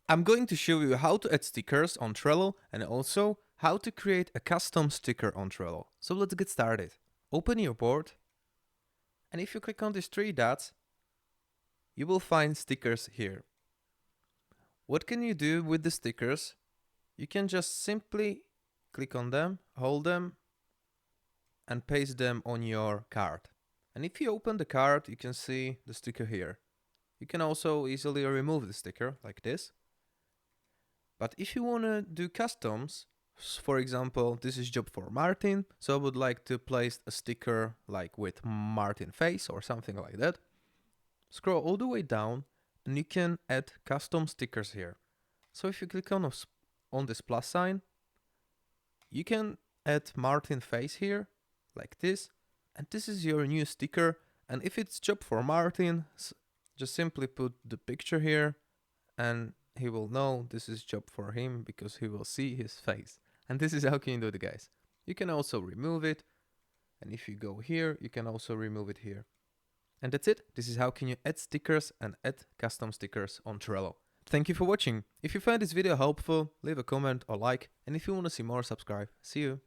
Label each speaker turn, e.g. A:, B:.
A: I'm going to show you how to add stickers on Trello and also how to create a custom sticker on Trello. So let's get started. Open your board, and if you click on these three dots, you will find stickers here. What can you do with the stickers? You can just simply click on them, hold them, and paste them on your card. And if you open the card, you can see the sticker here. You can also easily remove the sticker like this. But if you want to do customs, for example, this is job for Martin, so I would like to place a sticker like with Martin face or something like that. Scroll all the way down and you can add custom stickers here. So if you click on this plus sign, you can add Martin face here like this, and this is your new sticker. And if it's job for Martin, just simply put the picture here and he will know this is job for him because he will see his face. And this is how can you do it, guys. You can also remove it, and if you go here, you can also remove it here. And that's it. This is how can you add stickers and add custom stickers on Trello. Thank you for watching. If you found this video helpful, leave a comment or like, and if you want to see more, subscribe. See you.